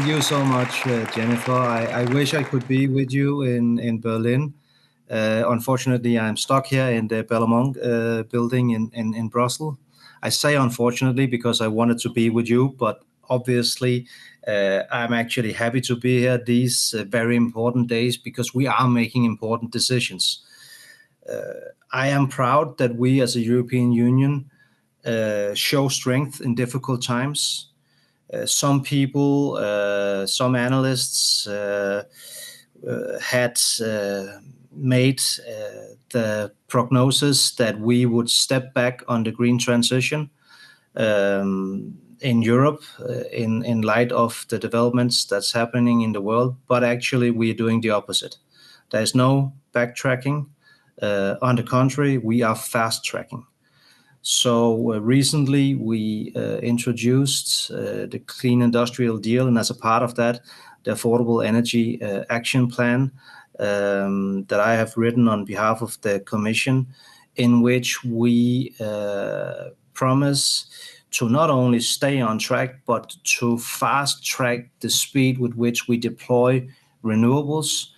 Thank you so much, Jennifer. I wish I could be with you in Berlin. Unfortunately, I'm stuck here in the Bellemont building in Brussels. I say unfortunately because I wanted to be with you, but obviously I'm actually happy to be here these very important days because we are making important decisions. I am proud that we as a European Union show strength in difficult times. Some people, some analysts had made the prognosis that we would step back on the green transition in Europe in light of the developments that's happening in the world. But actually, we are doing the opposite. There's no backtracking. On the contrary, we are fast tracking. So recently we introduced the Clean Industrial Deal, and as a part of that, the Affordable Energy Action Plan that I have written on behalf of the Commission, in which we promise to not only stay on track, but to fast track the speed with which we deploy renewables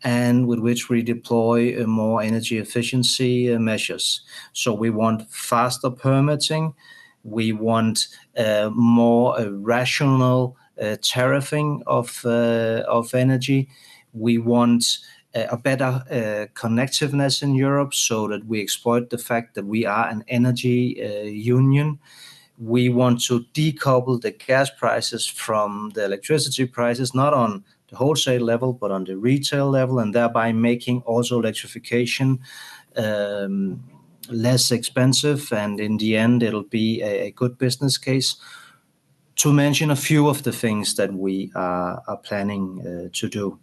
and with which we deploy more energy efficiency measures. So we want faster permitting, we want more rational tariffing of energy, we want a better connectiveness in Europe so that we exploit the fact that we are an energy union. We want to decouple the gas prices from the electricity prices, not on the wholesale level, but on the retail level, and thereby making also electrification less expensive. And in the end, it'll be a good business case. To mention a few of the things that we are planning to do.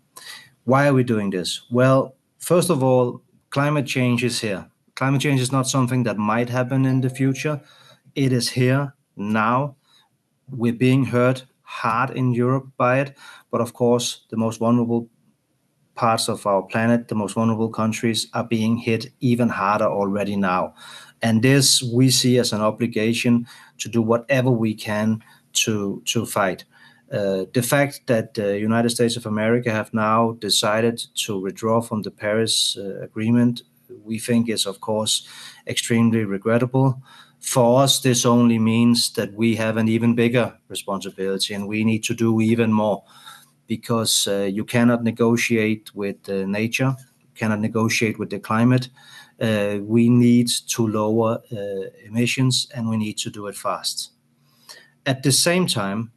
Why are we doing this? Well, first of all, climate change is here. Climate change is not something that might happen in the future. It is here now. We're being hurt hard in Europe by it, but of course, the most vulnerable parts of our planet, the most vulnerable countries, are being hit even harder already now. And this we see as an obligation to do whatever we can to fight. The fact that the United States of America have now decided to withdraw from the Paris Agreement, we think is, of course, extremely regrettable. For us, this only means that we have an even bigger responsibility and we need to do even more, because you cannot negotiate with nature, you cannot negotiate with the climate. We need to lower emissions and we need to do it fast. At the same time,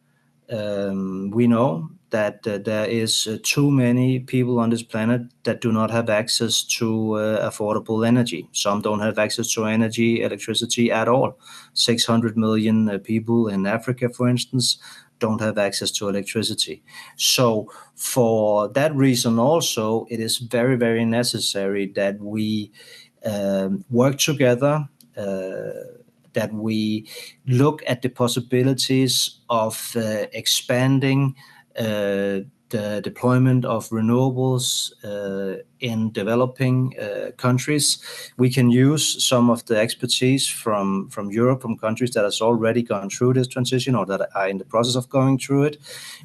we know that there is too many people on this planet that do not have access to affordable energy. Some don't have access to electricity at all. 600 million people in Africa, for instance, don't have access to electricity. So for that reason also, it is very, very necessary that we work together, that we look at the possibilities of expanding the deployment of renewables in developing countries. We can use some of the expertise from Europe, from countries that has already gone through this transition or that are in the process of going through it.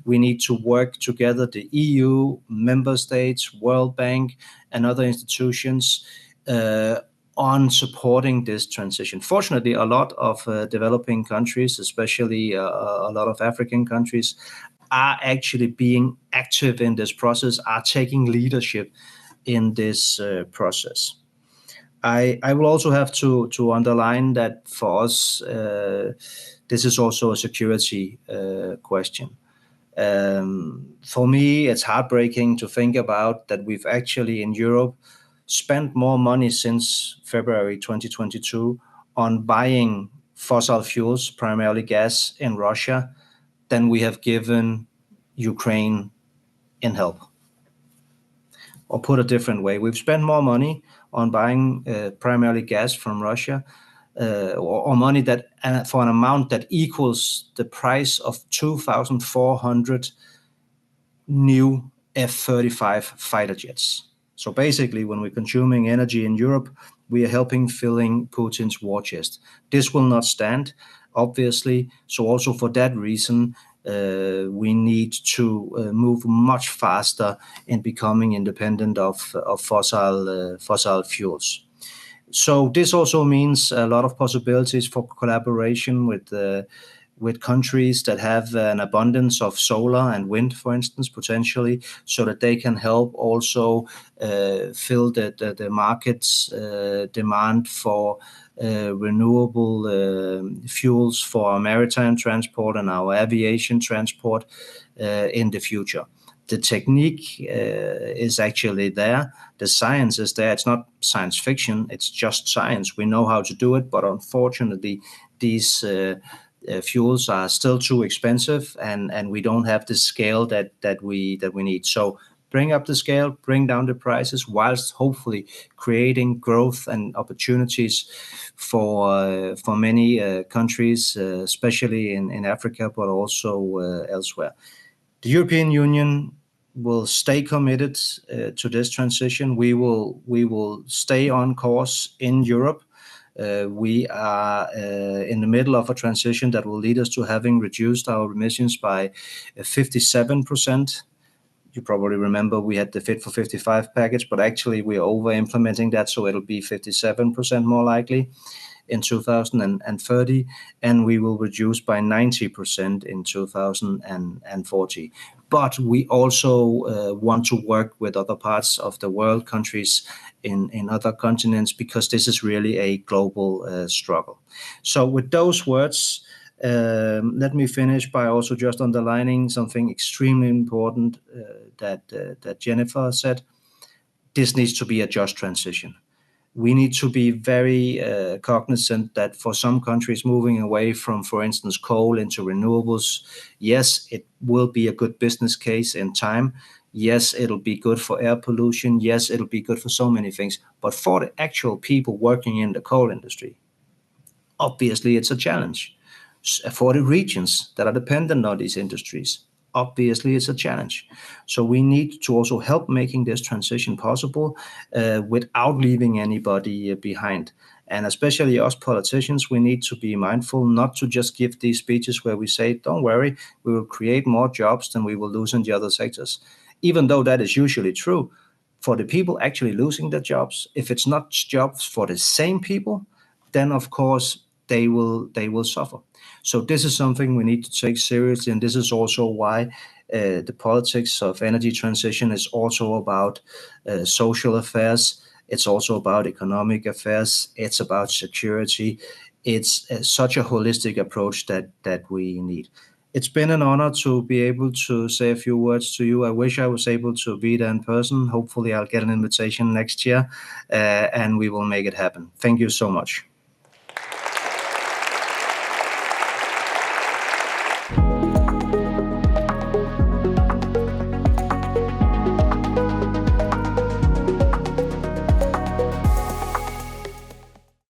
We need to work together, the EU, member states, World Bank, and other institutions on supporting this transition. Fortunately, a lot of developing countries, especially a lot of African countries, are actually being active in this process, are taking leadership in this process. I will also have to underline that for us, this is also a security question. For me, it's heartbreaking to think about that we've actually in Europe spent more money since February 2022 on buying fossil fuels, primarily gas in Russia, than we have given Ukraine in help. Or put a different way, we've spent more money on buying primarily gas from Russia, or money that for an amount that equals the price of 2,400 new F-35 fighter jets. So basically, when we're consuming energy in Europe, we are helping filling Putin's war chest. This will not stand, obviously. So also for that reason, we need to move much faster in becoming independent of fossil fuels. So this also means a lot of possibilities for collaboration with countries that have an abundance of solar and wind, for instance, potentially, so that they can help also fill the market's demand for renewable fuels for our maritime transport and our aviation transport in the future. The technique is actually there. The science is there. It's not science fiction. It's just science. We know how to do it, but unfortunately, these fuels are still too expensive, and we don't have the scale that we need. So bring up the scale, bring down the prices, whilst hopefully creating growth and opportunities for many countries, especially in Africa, but also elsewhere. The European Union will stay committed to this transition. We will stay on course in Europe. We are in the middle of a transition that will lead us to having reduced our emissions by 57%. You probably remember we had the Fit for 55 package, but actually we're over implementing that, so it'll be 57% more likely in 2030, and we will reduce by 90% in 2040. But we also want to work with other parts of the world, countries in other continents, because this is really a global struggle. So with those words, let me finish by also just underlining something extremely important that Jennifer said. This needs to be a just transition. We need to be very cognizant that for some countries moving away from, for instance, coal into renewables, yes, it will be a good business case in time. Yes, it'll be good for air pollution. Yes, it'll be good for so many things. But for the actual people working in the coal industry, obviously it's a challenge. For the regions that are dependent on these industries, obviously it's a challenge. So we need to also help making this transition possible without leaving anybody behind. And especially us politicians, we need to be mindful not to just give these speeches where we say, don't worry, we will create more jobs than we will lose in the other sectors. Even though that is usually true, for the people actually losing their jobs, if it's not jobs for the same people, then of course they will suffer. So this is something we need to take seriously, and this is also why the politics of energy transition is also about social affairs. It's also about economic affairs. It's about security. It's such a holistic approach that we need. It's been an honor to be able to say a few words to you. I wish I was able to be there in person. Hopefully I'll get an invitation next year, and we will make it happen. Thank you so much.